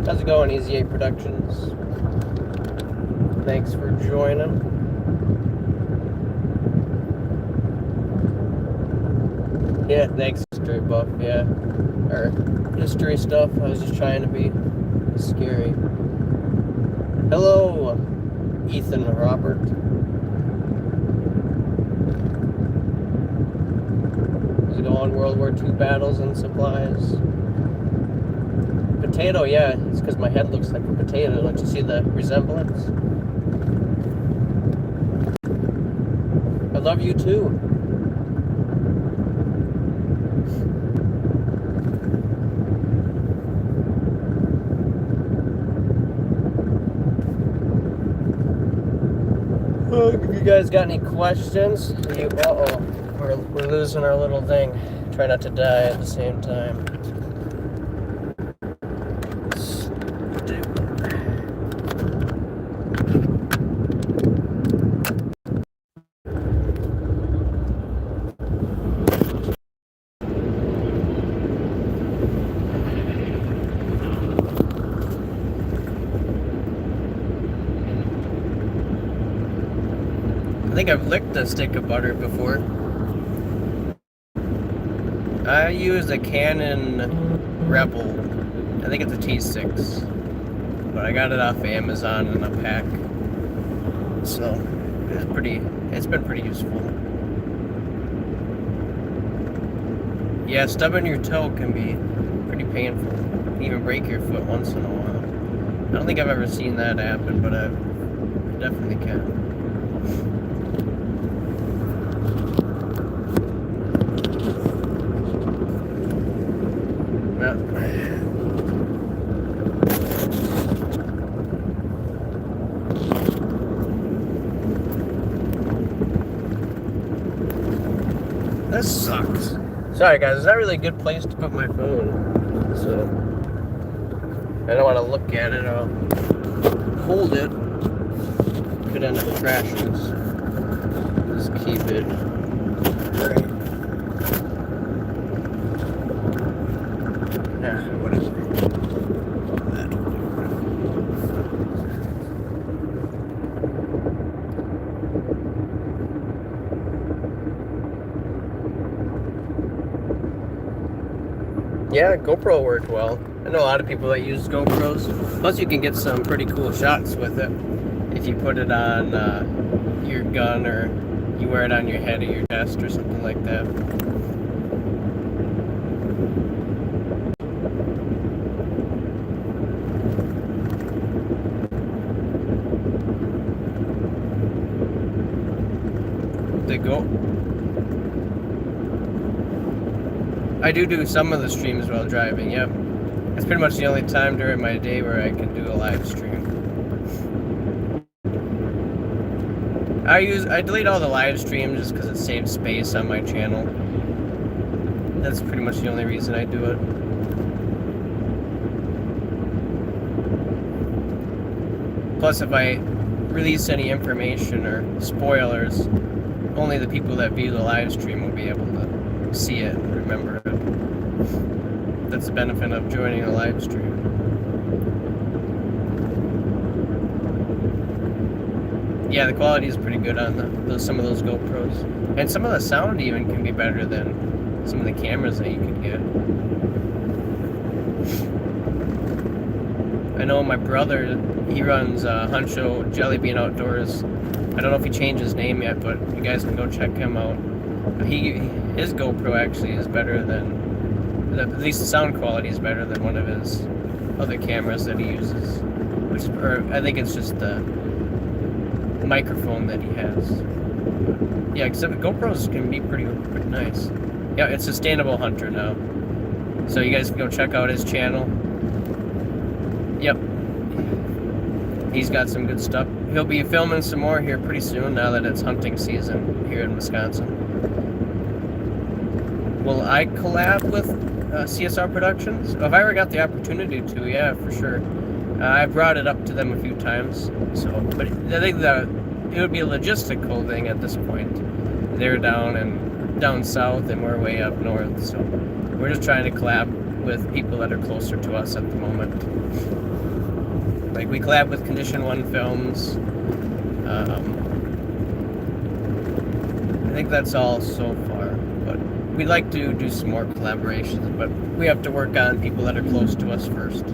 How's it going, Easy 8 Productions? Thanks for joining. Yeah, thanks, History Buff, yeah. Or history stuff. I was just trying to be scary. Hello, Ethan Robert. How's it going? World War II battles and supplies. Potato, yeah, it's because my head looks like a potato. Don't you see the resemblance? I love you too. If you guys got any questions, we're losing our little thing. Try not to die at the same time. I think I've licked a stick of butter before. I use a Canon Rebel. I think it's a T6, but I got it off Amazon in a pack, so it's been pretty useful. Yeah, stubbing your toe can be pretty painful. You can even break your foot once in a while. I don't think I've ever seen that happen, but I definitely can. This sucks. Sorry guys, it's not really a good place to put my phone, so I don't want to look at it. I'll hold it. Could end up crashing. Just keep it right. Yeah, whatever. Yeah, GoPro worked well. I know a lot of people that use GoPros. Plus, you can get some pretty cool shots with it if you put it on your gun or you wear it on your head or your vest or something like that. I do some of the streams while driving, yep. It's pretty much the only time during my day where I can do a live stream. I delete all the live streams just because it saves space on my channel. That's pretty much the only reason I do it. Plus, if I release any information or spoilers, only the people that view the live stream will be able to see it and remember it. That's the benefit of joining a live stream. Yeah, the quality is pretty good on some of those GoPros. And some of the sound even can be better than some of the cameras that you could get. I know my brother, he runs Huncho Jelly Bean Outdoors. I don't know if he changed his name yet, but you guys can go check him out. His GoPro actually is better than, at least the sound quality is better than one of his other cameras that he uses. I think it's just the microphone that he has. Yeah, except GoPros can be pretty nice. Yeah, it's Sustainable Hunter now. So you guys can go check out his channel. Yep. He's got some good stuff. He'll be filming some more here pretty soon now that it's hunting season here in Wisconsin. Will I collab with CSR Productions? If I ever got the opportunity to, yeah, for sure. I brought it up to them a few times, but I think that it would be a logistical thing at this point. They're down south and we're way up north, so we're just trying to collab with people that are closer to us at the moment. Like, we collab with Condition 1 Films. I think that's all so far, but we'd like to do some more collaborations, but we have to work on people that are close to us first.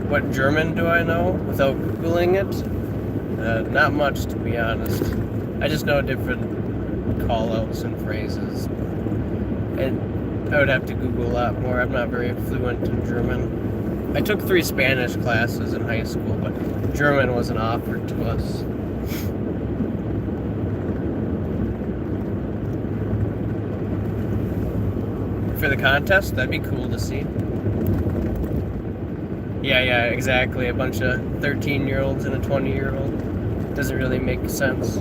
What German do I know without Googling it? Not much, to be honest. I just know different call-outs and phrases. And I would have to Google a lot more. I'm not very fluent in German. I took 3 Spanish classes in high school, but German wasn't offered to us. For the contest, that'd be cool to see. Yeah, exactly. A bunch of 13-year-olds and a 20-year-old. Doesn't really make sense.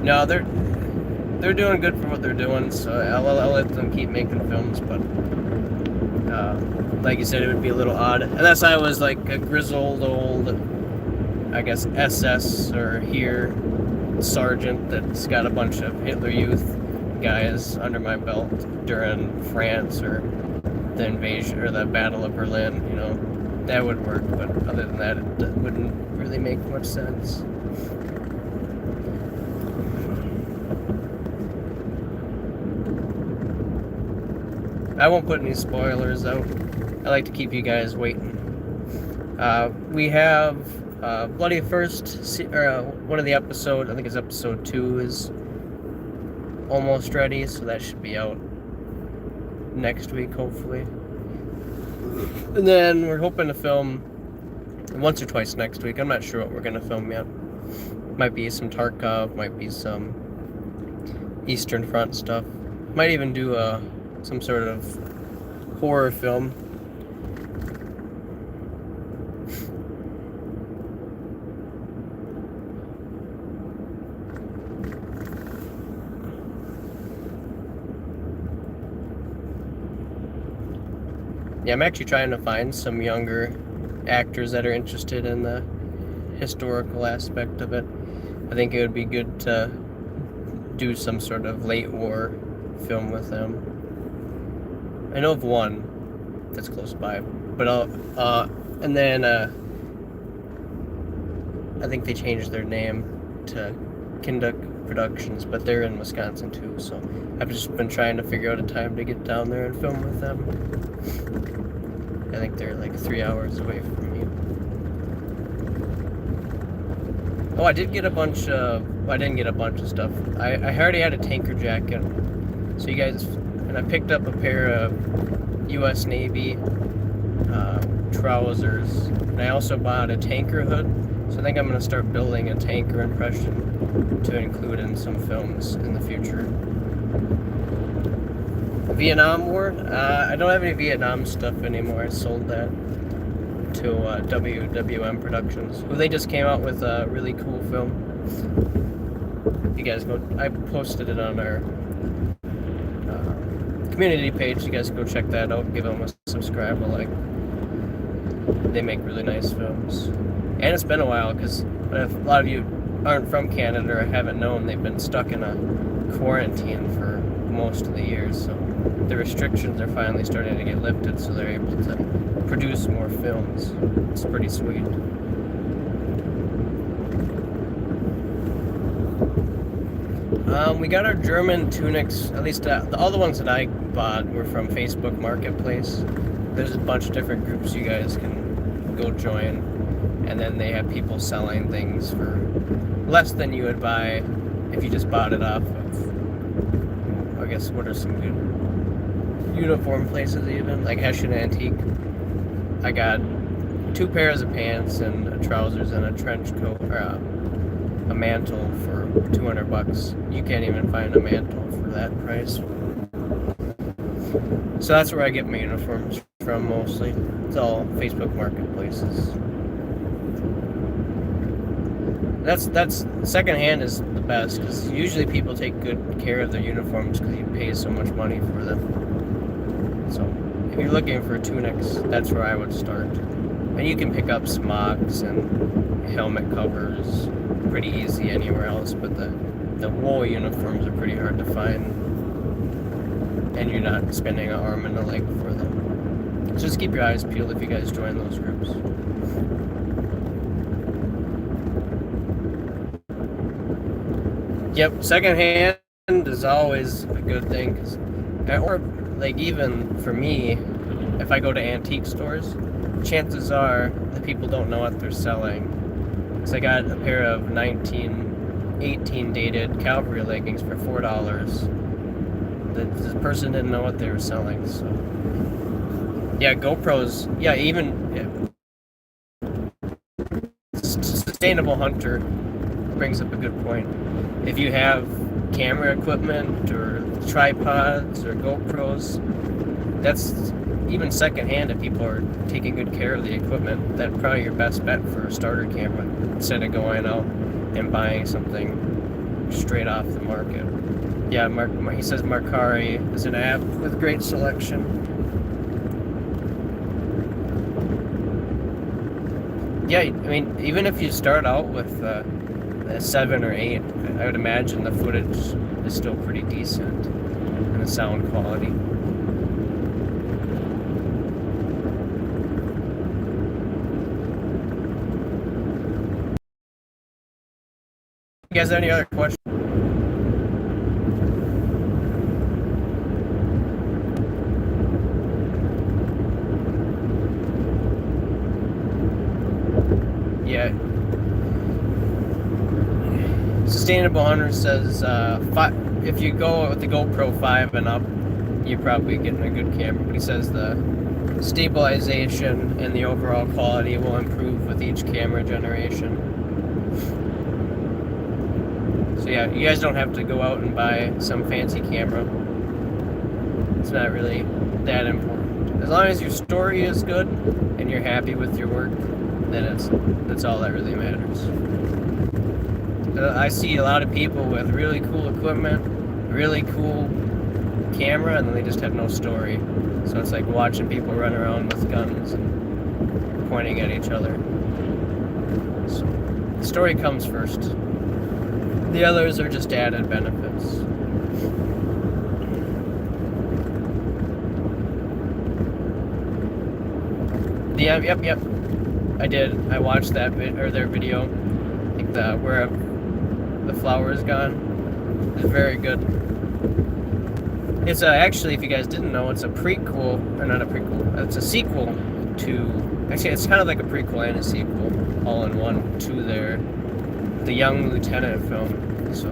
No, they're doing good for what they're doing, so I'll let them keep making films, but like you said, it would be a little odd. Unless I was like a grizzled old, I guess, SS or here sergeant that's got a bunch of Hitler Youth guys under my belt during France or the invasion or the Battle of Berlin, you know, that would work, but other than that, it wouldn't really make much sense. I won't put any spoilers out. I like to keep you guys waiting. We have Bloody First, one of the episodes, I think it's episode 2, is almost ready, so that should be out next week, hopefully. And then we're hoping to film once or twice next week. I'm not sure what we're going to film yet. Might be some Tarkov, might be some Eastern Front stuff. Might even do some sort of horror film. Yeah, I'm actually trying to find some younger actors that are interested in the historical aspect of it. I think it would be good to do some sort of late war film with them. I know of one that's close by, but and then I think they changed their name to Kinduk Productions, but they're in Wisconsin too, so I've just been trying to figure out a time to get down there and film with them. I think they're like 3 hours away from me. Oh, I did get a bunch of, well, I didn't get a bunch of stuff. I already had a tanker jacket, so you guys, and I picked up a pair of U.S. Navy trousers, and I also bought a tanker hood, so I think I'm going to start building a tanker impression to include in some films in the future. Vietnam War? I don't have any Vietnam stuff anymore. I sold that to WWM Productions, who they just came out with a really cool film. You guys go, I posted it on our community page. You guys go check that out. Give them a subscribe, a like. They make really nice films. And it's been a while, because a lot of you aren't from Canada or haven't known, they've been stuck in a quarantine for most of the years, so the restrictions are finally starting to get lifted, so they're able to produce more films. It's pretty sweet. We got our German tunics, at least all the ones that I bought were from Facebook Marketplace. There's a bunch of different groups you guys can go join, and then they have people selling things for less than you would buy if you just bought it off of, I guess, what are some good uniform places even, like Hessian Antique. I got 2 pairs of pants and trousers and a trench coat, or a mantle for $200. You can't even find a mantle for that price. So that's where I get my uniforms from mostly. It's all Facebook Marketplaces. That's secondhand is the best, because usually people take good care of their uniforms because you pay so much money for them. So if you're looking for tunics, that's where I would start. And you can pick up smocks and helmet covers pretty easy anywhere else, but the wool uniforms are pretty hard to find, and you're not spending an arm and a leg for them. Just keep your eyes peeled if you guys join those groups. Yep, secondhand is always a good thing. Or, like, even for me, if I go to antique stores, chances are the people don't know what they're selling. Because I got a pair of 1918 dated Calvary leggings for $4. The person didn't know what they were selling, so... Yeah, GoPros, yeah, even... Yeah. Sustainable Hunter brings up a good point. If you have camera equipment or tripods or GoPros, that's even secondhand. If people are taking good care of the equipment, that's probably your best bet for a starter camera instead of going out and buying something straight off the market. Yeah, he says Mercari is an app with great selection. Yeah, I mean, even if you start out with a 7 or 8, I would imagine the footage is still pretty decent and the sound quality. You guys have any other questions? Yeah. Sustainable Hunter says if you go with the GoPro 5 and up, you're probably getting a good camera. But he says the stabilization and the overall quality will improve with each camera generation. So yeah, you guys don't have to go out and buy some fancy camera. It's not really that important. As long as your story is good and you're happy with your work, then that's all that really matters. I see a lot of people with really cool equipment, really cool camera, and then they just have no story. So it's like watching people run around with guns and pointing at each other. So the story comes first. The others are just added benefits. Yeah, yep. I did. I watched that their video. I think where the flower is gone. It's very good. It's actually, if you guys didn't know, it's a prequel, or not a prequel. It's a sequel to. Actually, it's kind of like a prequel and a sequel, all in one, to the Young Lieutenant film. So,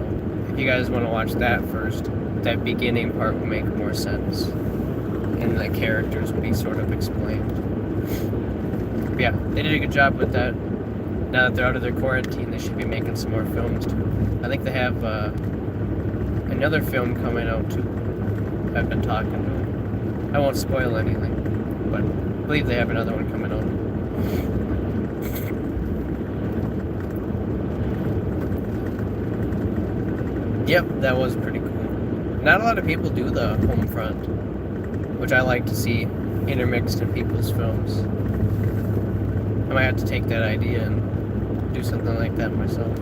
if you guys want to watch that first, that beginning part will make more sense, and the characters will be sort of explained. But yeah, they did a good job with that. Now that they're out of their quarantine, they should be making some more films too. I think they have another film coming out too. I've been talking to them. I won't spoil anything, but I believe they have another one coming out. Yep, that was pretty cool. Not a lot of people do the home front, which I like to see intermixed in people's films. I might have to take that idea and do something like that myself.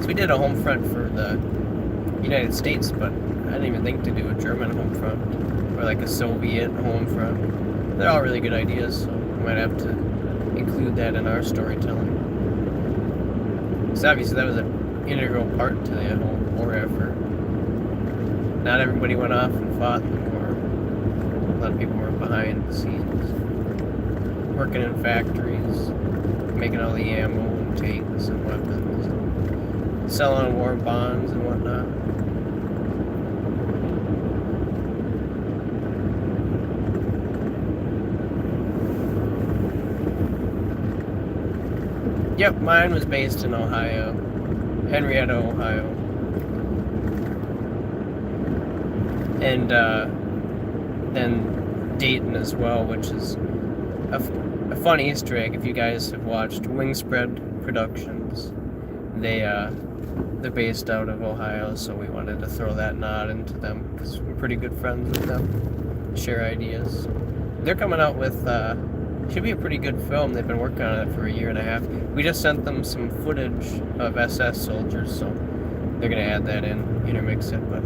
So we did a home front for the United States, but I didn't even think to do a German home front or like a Soviet home front. They're all really good ideas, so we might have to include that in our storytelling. Because obviously that was an integral part to the whole war effort. Not everybody went off and fought in the war. A lot of people were behind the scenes, working in factories, making all the ammo and tanks and weapons, selling war bonds and whatnot. Yep, mine was based in Ohio, Henrietta, Ohio. And then Dayton as well, which is a fun Easter egg if you guys have watched Wingspread Productions. They're based out of Ohio, so we wanted to throw that nod into them because we're pretty good friends with them, share ideas. They're coming out with should be a pretty good film. They've been working on it for a year and a half. We just sent them some footage of SS soldiers, so they're gonna add that in, intermix it. But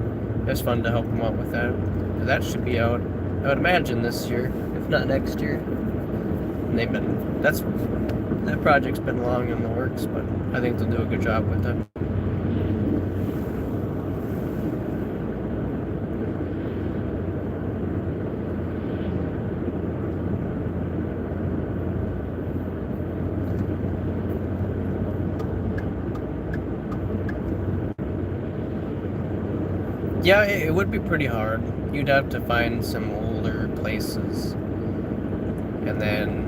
it's fun to help them out with that. That should be out I would imagine this year, if not next year. And that project's been long in the works, but I think they'll do a good job with it. Yeah, it would be pretty hard. You'd have to find some older places, and then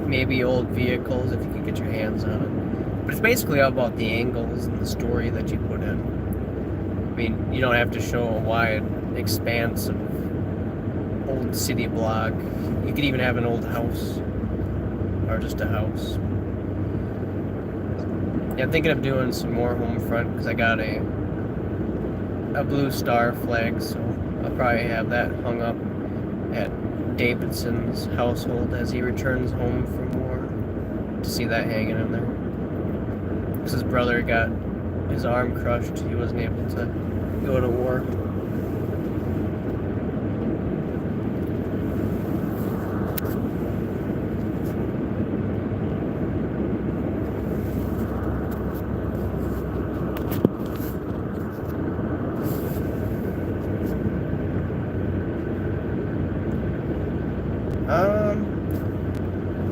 maybe old vehicles if you could get your hands on it. But it's basically all about the angles and the story that you put in. I mean, you don't have to show a wide expanse of old city block. You could even have an old house, or just a house. Yeah, I'm thinking of doing some more home front because I got a blue star flag, so I'll probably have that hung up at Davidson's household as he returns home from war, to see that hanging in there. Because his brother got his arm crushed, he wasn't able to go to war.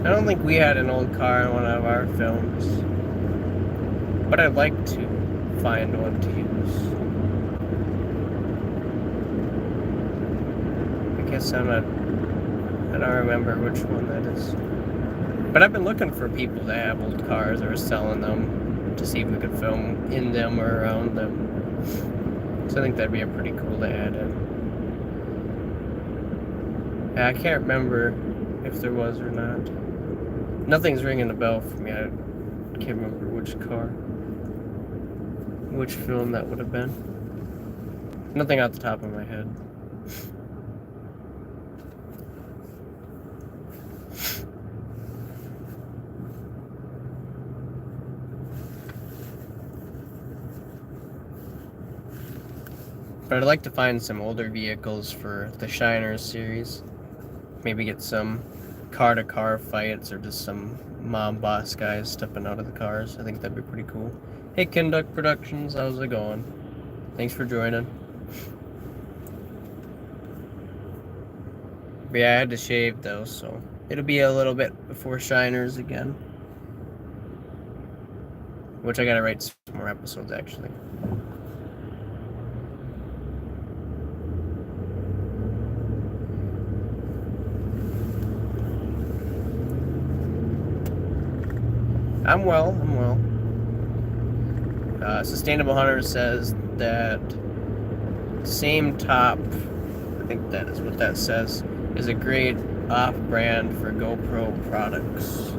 I don't think we had an old car in one of our films, but I'd like to find one to use. I guess I don't remember which one that is. But I've been looking for people that have old cars or are selling them to see if we could film in them or around them. So I think that'd be pretty cool to add in. I can't remember if there was or not. Nothing's ringing a bell for me. I can't remember which film that would have been. Nothing off the top of my head. But I'd like to find some older vehicles for the Shiners series. Maybe get some car-to-car fights or just some mob boss guys stepping out of the cars. I think that'd be pretty cool. Hey, Kinduck Productions, how's it going? Thanks for joining. But yeah, I had to shave though, so it'll be a little bit before Shiners again. Which I gotta write some more episodes actually. I'm well. Sustainable Hunter says that Same Top, I think that is what that says, is a great off-brand for GoPro products.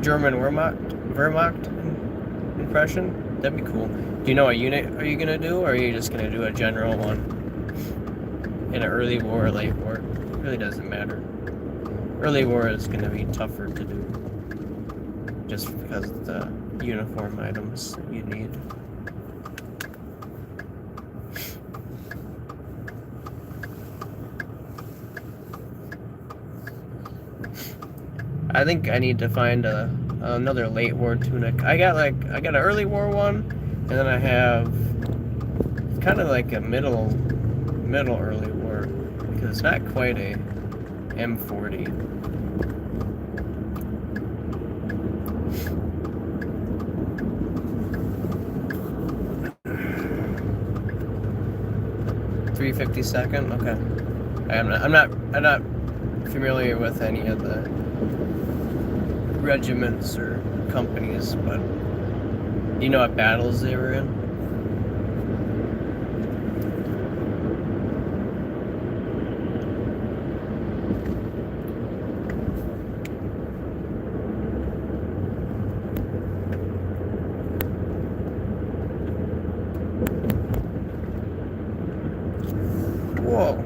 German Wehrmacht impression? That'd be cool. Do you know what unit are you going to do, or are you just going to do a general one? In an early war or late war? It really doesn't matter. Early war is going to be tougher to do. Just because of the uniform items you need. I think I need to find another late war tunic. I got an early war one, and then I have kind of like a middle early war, because it's not quite a M40. .352. Okay. I'm not familiar with any of the regiments or companies, but do you know what battles they were in? Whoa.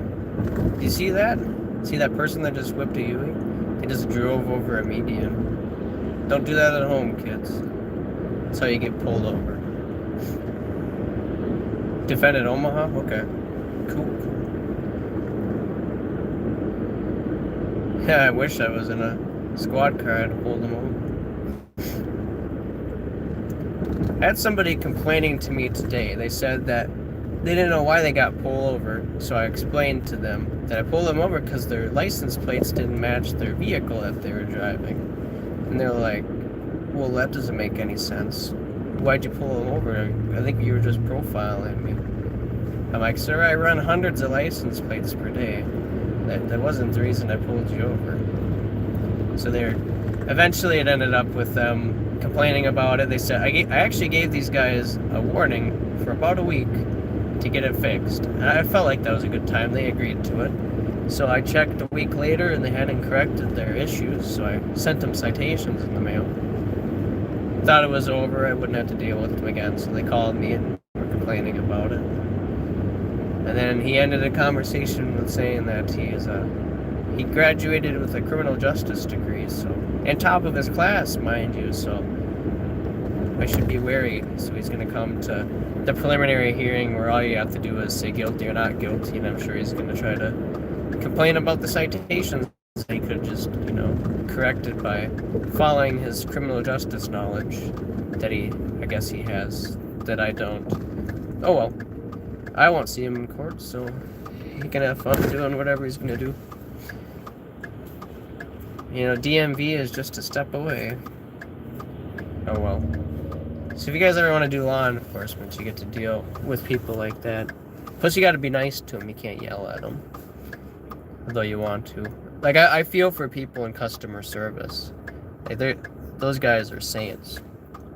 Do you see that? See that person that just whipped a Huey? They just drove over a median. Don't do that at home, kids. That's how you get pulled over. Defended Omaha? Okay. Cool. Yeah, I wish I was in a squad car. I'd pull them over. I had somebody complaining to me today. They said that they didn't know why they got pulled over, so I explained to them that I pulled them over because their license plates didn't match their vehicle that they were driving. And they're like, well, that doesn't make any sense. Why'd you pull them over? I think you were just profiling me. I'm like, sir, I run hundreds of license plates per day. That wasn't the reason I pulled you over. So eventually it ended up with them complaining about it. They said, I actually gave these guys a warning for about a week to get it fixed. And I felt like that was a good time. They agreed to it. So I checked a week later and they hadn't corrected their issues. So I sent them citations in the mail. Thought it was over. I wouldn't have to deal with them again. So they called me and were complaining about it. And then he ended a conversation with saying that he graduated with a criminal justice degree, so, and top of his class, mind you, so I should be wary. So he's going to come to the preliminary hearing where all you have to do is say guilty or not guilty, and I'm sure he's going to try to complain about the citations. He could just, correct it by following his criminal justice knowledge that I guess he has, that I don't. Oh well. I won't see him in court, so he can have fun doing whatever he's going to do. DMV is just a step away. Oh well. So if you guys ever want to do law enforcement, you get to deal with people like that. Plus you got to be nice to them. You can't yell at them. Although you want to. Like, I feel for people in customer service. Like, those guys are saints.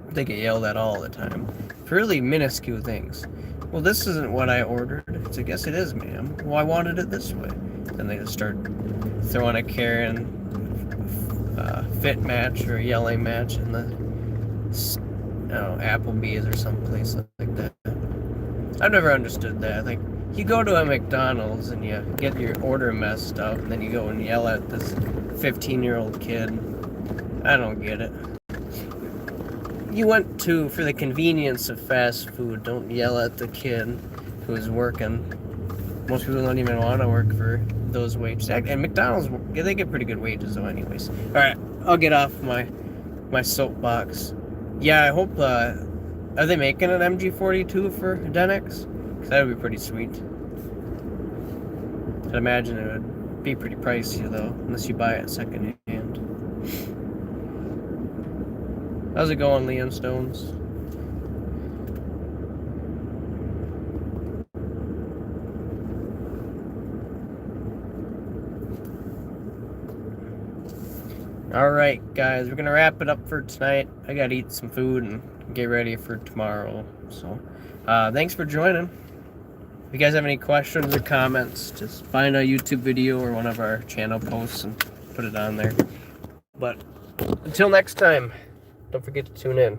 They get yelled at all the time. For really minuscule things. Well, this isn't what I ordered. It's like, yes, it is, ma'am. Well, I wanted it this way. Then they just start throwing a Karen fit match or yelling match in the Applebee's or someplace like that. I've never understood that. Like, you go to a McDonald's and you get your order messed up, and then you go and yell at this 15-year-old kid. I don't get it. You went for the convenience of fast food. Don't yell at the kid who's working. Most people don't even want to work for those wages. And McDonald's, they get pretty good wages though anyways. Alright, I'll get off my soapbox. Yeah, I hope, are they making an MG42 for Denex? Because that would be pretty sweet. I'd imagine it would be pretty pricey though, unless you buy it second hand. How's it going, Liam Stones? Alright, guys, we're gonna wrap it up for tonight. I gotta eat some food and get ready for tomorrow. So, thanks for joining. If you guys have any questions or comments, just find a YouTube video or one of our channel posts and put it on there. But until next time, don't forget to tune in.